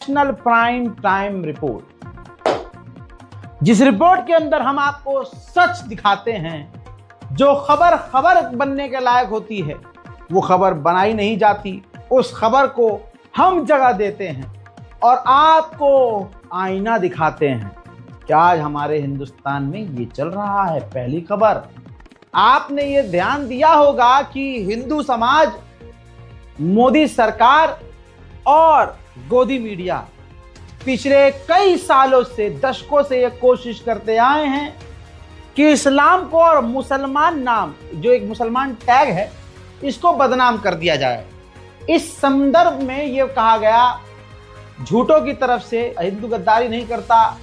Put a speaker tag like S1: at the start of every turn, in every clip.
S1: National prime time report, जिस report के अंदर हम आपको सच दिखाते हैं। जो खबर खबर बनने के लायक होती है वो खबर बनाई नहीं जाती, उस खबर को हम जगह देते हैं और आपको आईना दिखाते हैं कि आज हमारे हिंदुस्तान में ये चल रहा है। पहली खबर, आपने ये ध्यान दिया होगा कि हिंदू समाज, मोदी सरकार और गोदी मीडिया पिछले कई सालों से, दशकों से ये कोशिश करते आए हैं कि इस्लाम को और मुसलमान नाम, जो एक मुसलमान टैग है, इसको बदनाम कर दिया जाए। इस संदर्भ में ये कहा गया, झूठों की तरफ से हिंदू गद्दारी नहीं करता।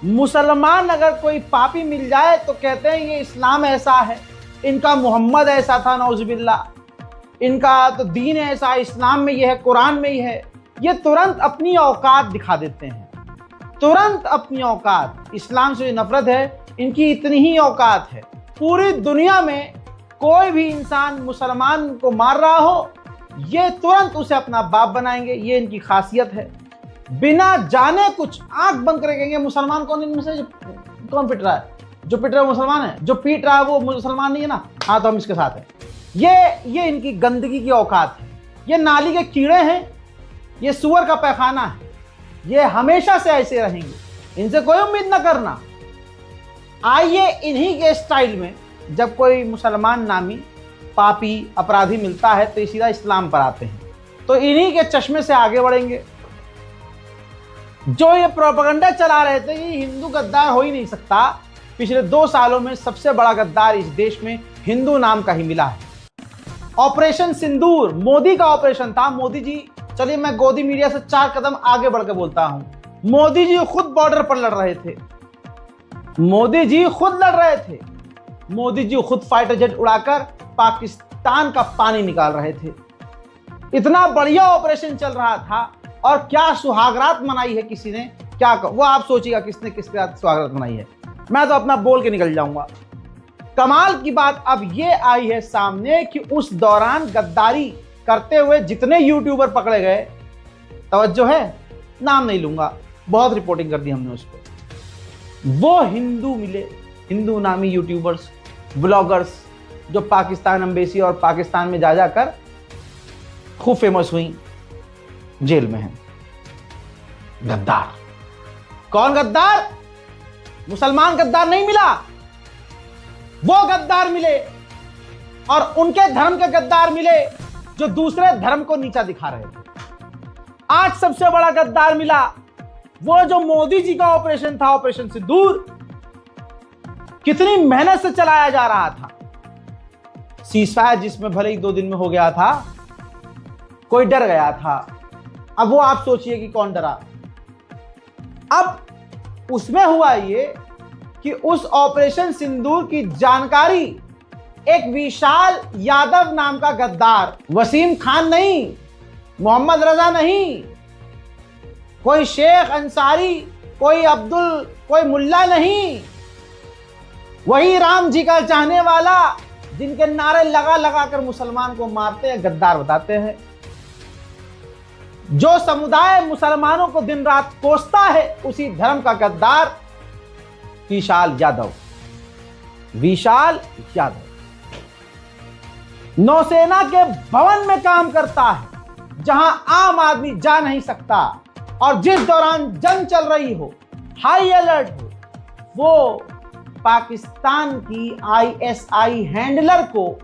S1: मुसलमान अगर कोई पापी मिल जाए तो कहते हैं ये इस्लाम ऐसा है, इनका मोहम्मद ऐसा था, नौजुबिल्ला, इनका तो दीन ऐसा, इस्लाम में ये है, कुरान में ये है। ये तुरंत अपनी औकात दिखा देते हैं, तुरंत अपनी औकात। इस्लाम से नफरत है, इनकी इतनी ही औकात है। पूरी दुनिया में कोई भी इंसान मुसलमान को मार रहा हो, ये तुरंत उसे अपना बाप बनाएंगे। ये इनकी खासियत है। बिना जाने कुछ आंख बंद करके कहेंगे मुसलमान कौन, इनमें से कौन पिट रहा है? जो पिट रहा है मुसलमान है, जो पीट रहा है वो मुसलमान नहीं है ना, हाँ तो हम इसके साथ हैं। ये इनकी गंदगी की औकात है। ये नाली के कीड़े हैं, ये सुअर का पैखाना है। ये हमेशा से ऐसे रहेंगे, इनसे कोई उम्मीद ना करना। आइए इन्हीं के स्टाइल में जब कोई मुसलमान नामी पापी अपराधी मिलता है तो सीधा इस्लाम पर आते हैं, तो इन्हीं के चश्मे से आगे बढ़ेंगे। जो ये प्रोपेगेंडा चला रहे थे कि हिंदू गद्दार हो ही नहीं सकता, पिछले 2 सालों में सबसे बड़ा गद्दार इस देश में हिंदू नाम का ही मिला है। ऑपरेशन सिंदूर मोदी का ऑपरेशन था। मोदी जी, चलिए मैं गोदी मीडिया से 4 कदम आगे बढ़कर बोलता हूं। मोदी जी खुद बॉर्डर पर लड़ रहे थे, मोदी जी खुद लड़ रहे थे, मोदी जी खुद फाइटर जेट उड़ाकर पाकिस्तान का पानी निकाल रहे थे। इतना बढ़िया ऑपरेशन चल रहा था और क्या सुहागरात मनाई है किसी ने, क्या वो आप सोचिएगा किसने किसके साथ सुहागरात मनाई है। मैं तो अपना बोल के निकल जाऊंगा। कमाल की बात अब ये आई है सामने कि उस दौरान गद्दारी करते हुए जितने यूट्यूबर पकड़े गए, तवज्जो है, नाम नहीं लूंगा, बहुत रिपोर्टिंग कर दी हमने उस पर, वो हिंदू मिले, हिंदू नामी यूट्यूबर्स, ब्लॉगर्स, जो पाकिस्तान एम्बेसी और पाकिस्तान में जा जाकर खूब फेमस हुई, जेल में है। गद्दार। कौन गद्दार? मुसलमान गद्दार नहीं मिला, वो गद्दार मिले और उनके धर्म के गद्दार मिले जो दूसरे धर्म को नीचा दिखा रहे थे। आज सबसे बड़ा गद्दार मिला, वो जो मोदी जी का ऑपरेशन था, ऑपरेशन सिंदूर, कितनी मेहनत से चलाया जा रहा था। सीज़फायर जिसमें भले ही 2 दिन में हो गया था, कोई डर गया था। अब वो आप सोचिए कि कौन डरा। अब उसमें हुआ ये कि उस ऑपरेशन सिंदूर की जानकारी एक विशाल यादव नाम का गद्दार, वसीम खान नहीं, मोहम्मद रजा नहीं, कोई शेख अंसारी, कोई अब्दुल, कोई मुल्ला नहीं, वही राम जी का चाहने वाला जिनके नारे लगा लगा कर मुसलमान को मारते हैं, गद्दार बताते हैं। जो समुदाय मुसलमानों को दिन रात कोसता है, उसी धर्म का गद्दार विशाल यादव। विशाल यादव नौसेना के भवन में काम करता है, जहां आम आदमी जा नहीं सकता, और जिस दौरान जंग चल रही हो, हाई अलर्ट हो, वो पाकिस्तान की आईएसआई हैंडलर को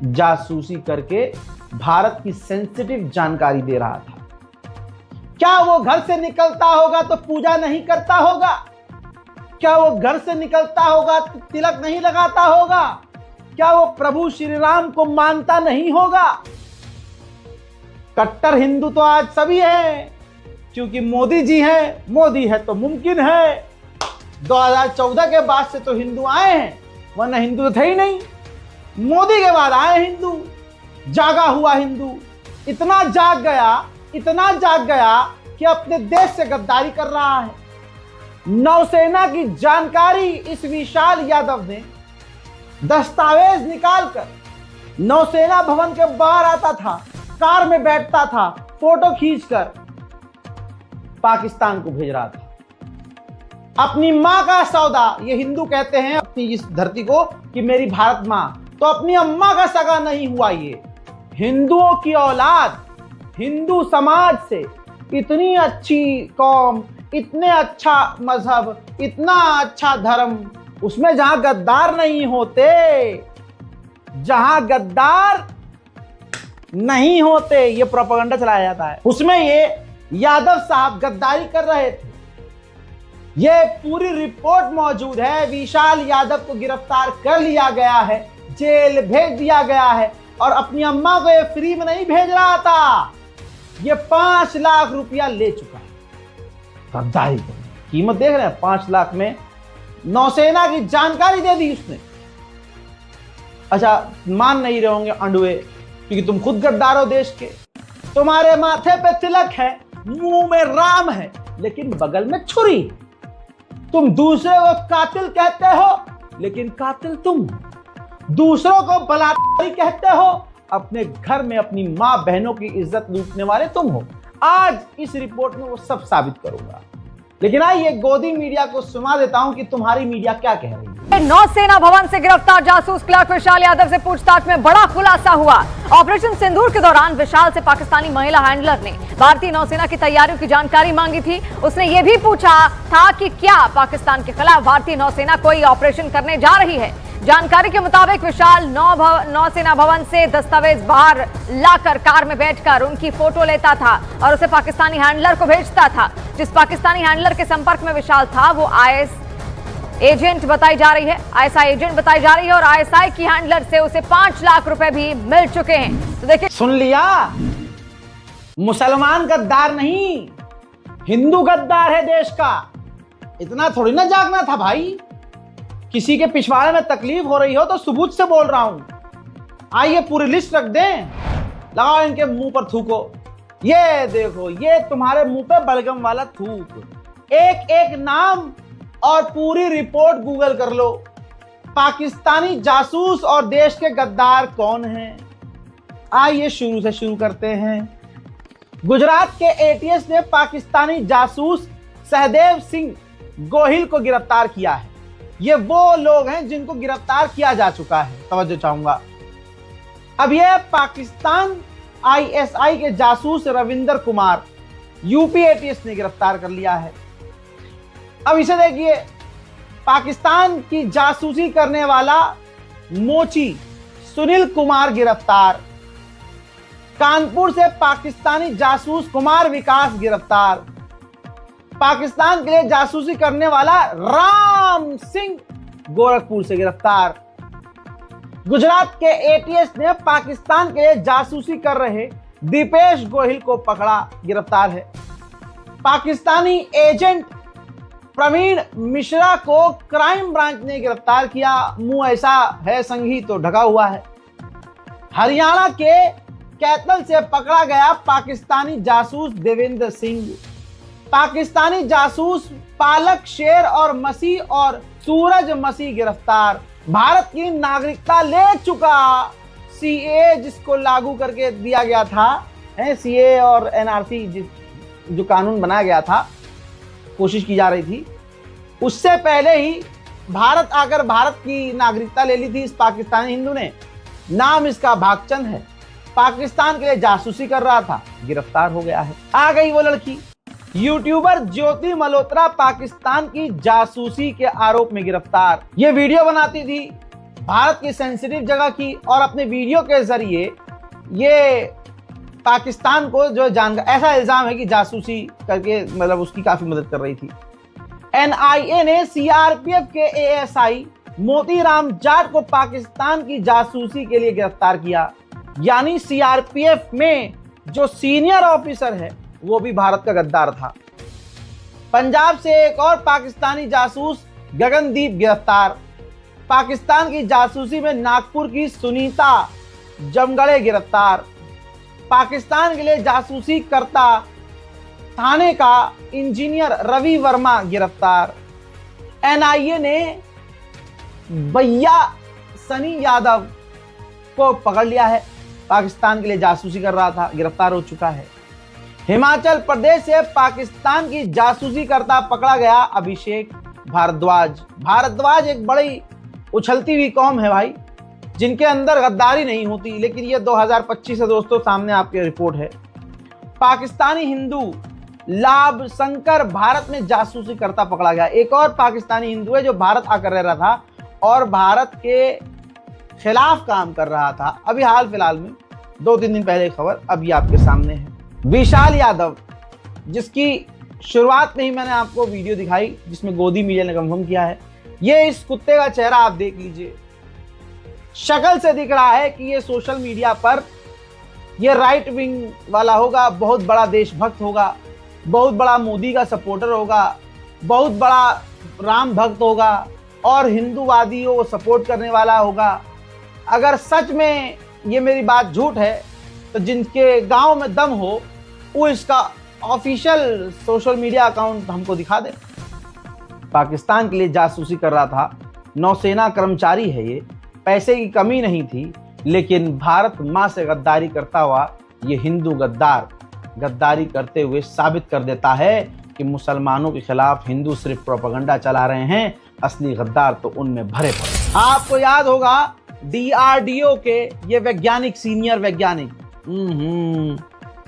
S1: जासूसी करके भारत की सेंसिटिव जानकारी दे रहा था। क्या वो घर से निकलता होगा तो पूजा नहीं करता होगा? क्या वो घर से निकलता होगा तो तिलक नहीं लगाता होगा? क्या वो प्रभु श्री राम को मानता नहीं होगा? कट्टर हिंदू तो आज सभी हैं, क्योंकि मोदी जी हैं। मोदी है तो मुमकिन है। 2014 के बाद से तो हिंदू आए हैं, वरना हिंदू तो थे ही नहीं। मोदी के बाद आए हिंदू, जागा हुआ हिंदू। इतना जाग गया कि अपने देश से गद्दारी कर रहा है। नौसेना की जानकारी इस विशाल यादव ने दस्तावेज निकालकर नौसेना भवन के बाहर आता था, कार में बैठता था, फोटो खींचकर पाकिस्तान को भेज रहा था। अपनी मां का सौदा, ये हिंदू कहते हैं अपनी इस धरती को कि मेरी भारत मां, तो अपनी अम्मा का सगा नहीं हुआ। ये हिंदुओं की औलाद, हिंदू समाज से इतनी अच्छी कौम, इतने अच्छा मजहब, इतना अच्छा धर्म, उसमें जहां गद्दार नहीं होते, जहां गद्दार नहीं होते, ये प्रोपेगेंडा चलाया जाता है, उसमें ये यादव साहब गद्दारी कर रहे थे। ये पूरी रिपोर्ट मौजूद है। विशाल यादव को गिरफ्तार कर लिया गया है, जेल भेज दिया गया है, और अपनी अम्मा को ये फ्री में नहीं भेज रहा था, ये 5 लाख रुपया ले चुका है गद्दारी को। कीमत देख रहे हैं, 5 लाख में नौसेना की जानकारी दे दी उसने। अच्छा, मान नहीं रहे होंगे अंडुए, क्योंकि तुम खुद गद्दार हो देश के। तुम्हारे माथे पे तिलक है, मुंह में राम है, लेकिन बगल में छुरी। तुम दूसरे को कातिल कहते हो, लेकिन कातिल तुम हो। दूसरों को बलात्कारी कहते हो, अपने घर में अपनी मां बहनों की इज्जत लूटने वाले तुम हो। आज इस रिपोर्ट में वो सब साबित करूंगा, लेकिन आइए गोदी मीडिया को सुना देता हूं कि तुम्हारी मीडिया क्या कह रही है।
S2: नौसेना भवन से गिरफ्तार जासूस क्लर्क विशाल यादव से पूछताछ में बड़ा खुलासा हुआ। ऑपरेशन सिंदूर के दौरान विशाल से पाकिस्तानी महिला हैंडलर ने भारतीय नौसेना की तैयारियों की जानकारी मांगी थी। उसने ये भी पूछा था कि क्या पाकिस्तान के खिलाफ भारतीय नौसेना कोई ऑपरेशन करने जा रही है। जानकारी के मुताबिक विशाल नौसेना भवन से दस्तावेज बाहर लाकर कार में बैठकर उनकी फोटो लेता था और उसे पाकिस्तानी हैंडलर को भेजता था। जिस पाकिस्तानी हैंडलर के संपर्क में विशाल था वो आईएसआई एजेंट बताई जा रही है, और आईएसआई की हैंडलर से उसे 5 लाख रुपए भी मिल चुके हैं। तो देखिए,
S1: सुन लिया, मुसलमान गद्दार नहीं, हिंदू गद्दार है देश का। इतना थोड़ी ना जागना था भाई। किसी के पिछवाड़े में तकलीफ हो रही हो तो सबूत से बोल रहा हूं। आइए पूरी लिस्ट रख दें, लगाओ इनके मुंह पर थूको। ये देखो, ये तुम्हारे मुंह पे बलगम वाला थूक। एक एक नाम और पूरी रिपोर्ट गूगल कर लो। पाकिस्तानी जासूस और देश के गद्दार कौन हैं? आइए शुरू से शुरू करते हैं। गुजरात के एटीएस ने पाकिस्तानी जासूस सहदेव सिंह गोहिल को गिरफ्तार किया है। ये वो लोग हैं जिनको गिरफ्तार किया जा चुका है, तवज्जो चाहूंगा। अब ये पाकिस्तान आईएसआई के जासूस रविंदर कुमार यूपी एटीएस ने गिरफ्तार कर लिया है। अब इसे देखिए, पाकिस्तान की जासूसी करने वाला मोची सुनील कुमार गिरफ्तार। कानपुर से पाकिस्तानी जासूस कुमार विकास गिरफ्तार। पाकिस्तान के लिए जासूसी करने वाला राम सिंह गोरखपुर से गिरफ्तार। गुजरात के एटीएस ने पाकिस्तान के लिए जासूसी कर रहे दीपेश गोहिल को पकड़ा, गिरफ्तार है। पाकिस्तानी एजेंट प्रवीण मिश्रा को क्राइम ब्रांच ने गिरफ्तार किया। मुंह ऐसा है संगी तो ढका हुआ है। हरियाणा के कैथल से पकड़ा गया पाकिस्तानी जासूस देवेंद्र सिंह। पाकिस्तानी जासूस पालक शेर और मसीह और सूरज मसीह गिरफ्तार। भारत की नागरिकता ले चुका सीए जिसको लागू करके दिया गया था, सीए और एनआरसी जो कानून बनाया गया था, कोशिश की जा रही थी, उससे पहले ही भारत आकर भारत की नागरिकता ले ली थी इस पाकिस्तानी हिंदू ने। नाम इसका भागचंद है। पाकिस्तान के लिए जासूसी कर रहा था, गिरफ्तार हो गया है। आ गई वो लड़की, यूट्यूबर ज्योति मल्होत्रा पाकिस्तान की जासूसी के आरोप में गिरफ्तार। ये वीडियो बनाती थी भारत की सेंसिटिव जगह की, और अपने वीडियो के जरिए ये पाकिस्तान को जो ऐसा इल्जाम है कि जासूसी करके मतलब उसकी काफी मदद कर रही थी। एनआईए ने सीआरपीएफ के एएसआई मोतीराम जाट को पाकिस्तान की जासूसी के लिए गिरफ्तार किया। यानी सीआरपीएफ में जो सीनियर ऑफिसर है वो भी भारत का गद्दार था। पंजाब से एक और पाकिस्तानी जासूस गगनदीप गिरफ्तार। पाकिस्तान की जासूसी में नागपुर की सुनीता जमगड़े गिरफ्तार। पाकिस्तान के लिए जासूसी करता थाने का इंजीनियर रवि वर्मा गिरफ्तार। एनआईए ने भैया सनी यादव को पकड़ लिया है, पाकिस्तान के लिए जासूसी कर रहा था, गिरफ्तार हो चुका है। हिमाचल प्रदेश से पाकिस्तान की जासूसी करता पकड़ा गया अभिषेक भारद्वाज। भारद्वाज एक बड़ी उछलती हुई कौम है भाई, जिनके अंदर गद्दारी नहीं होती, लेकिन ये 2025 है दोस्तों, सामने आपके रिपोर्ट है। पाकिस्तानी हिंदू लाभ शंकर भारत में जासूसी करता पकड़ा गया। एक और पाकिस्तानी हिंदू है जो भारत आकर रह रहा था और भारत के खिलाफ काम कर रहा था। अभी हाल फिलहाल में 2-3 दिन पहले खबर अभी आपके सामने है। विशाल यादव, जिसकी शुरुआत में ही मैंने आपको वीडियो दिखाई जिसमें गोदी मीडिया ने कंफर्म किया है। ये इस कुत्ते का चेहरा आप देख लीजिए, शक्ल से दिख रहा है कि ये सोशल मीडिया पर ये राइट विंग वाला होगा, बहुत बड़ा देशभक्त होगा, बहुत बड़ा मोदी का सपोर्टर होगा, बहुत बड़ा राम भक्त होगा और हिंदूवादियों को सपोर्ट करने वाला होगा। अगर सच में ये मेरी बात झूठ है तो जिनके गांव में दम हो वो इसका ऑफिशियल सोशल मीडिया अकाउंट हमको दिखा दे। पाकिस्तान के लिए जासूसी कर रहा था, नौसेना कर्मचारी है ये, पैसे की कमी नहीं थी, लेकिन भारत माँ से गद्दारी करता हुआ ये हिंदू गद्दार गद्दारी करते हुए साबित कर देता है कि मुसलमानों के खिलाफ हिंदू सिर्फ प्रोपेगेंडा चला रहे हैं, असली गद्दार तो उनमें भरे पड़े। आपको याद होगा DRDO के ये वैज्ञानिक, सीनियर वैज्ञानिक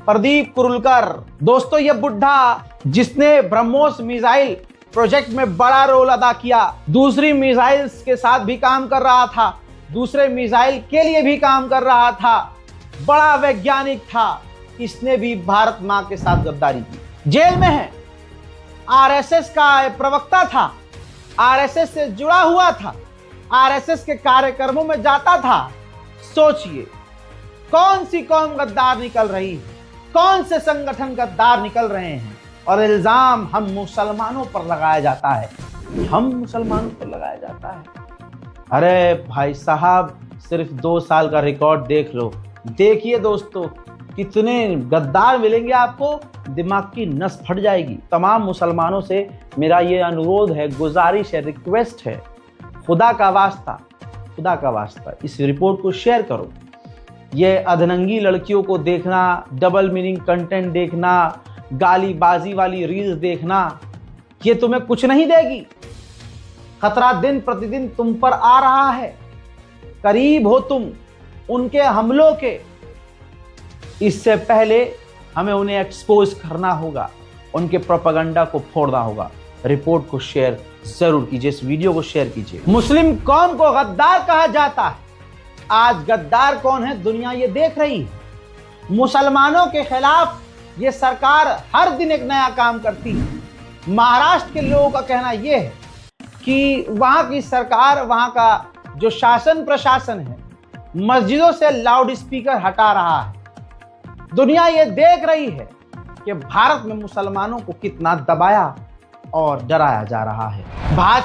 S1: प्रदीप कुरुलकर, दोस्तों ये बुढ़ा जिसने ब्रह्मोस मिसाइल प्रोजेक्ट में बड़ा रोल अदा किया, दूसरी मिसाइल्स के साथ भी काम कर रहा था, दूसरे मिसाइल के लिए भी काम कर रहा था, बड़ा वैज्ञानिक था, इसने भी भारत माँ के साथ गद्दारी की। जेल में है, RSS का प्रवक्ता था, RSS से जुड़ा हुआ था, RSS के कार्यक्रमों में जाता था। सोचिए कौन सी कौम गद्दार निकल रही है, कौन से संगठन गद्दार निकल रहे हैं, और इल्जाम हम मुसलमानों पर लगाया जाता है, हम मुसलमानों पर लगाया जाता है। अरे भाई साहब, सिर्फ 2 साल का रिकॉर्ड देख लो, देखिए दोस्तों कितने गद्दार मिलेंगे आपको, दिमाग की नस फट जाएगी। तमाम मुसलमानों से मेरा ये अनुरोध है, गुजारिश है, रिक्वेस्ट है, खुदा का वास्ता इस रिपोर्ट को शेयर करो। ये अधनंगी लड़कियों को देखना, डबल मीनिंग कंटेंट देखना, गालीबाजी वाली रील्स देखना, ये तुम्हें कुछ नहीं देगी। खतरा दिन प्रतिदिन तुम पर आ रहा है, करीब हो तुम उनके हमलों के। इससे पहले हमें उन्हें एक्सपोज करना होगा, उनके प्रोपेगेंडा को फोड़ना होगा। रिपोर्ट को शेयर जरूर कीजिए, इस वीडियो को शेयर कीजिए। मुस्लिम कौम को गद्दार कहा जाता है, आज गद्दार कौन है दुनिया ये देख रही है। मुसलमानों के खिलाफ ये सरकार हर दिन एक नया काम करती है। महाराष्ट्र के लोगों का कहना यह है कि वहां की सरकार, वहां का जो शासन प्रशासन है, मस्जिदों से लाउड स्पीकर हटा रहा है। दुनिया ये देख रही है कि भारत में मुसलमानों को कितना दबाया और डराया जा रहा है। भाजपा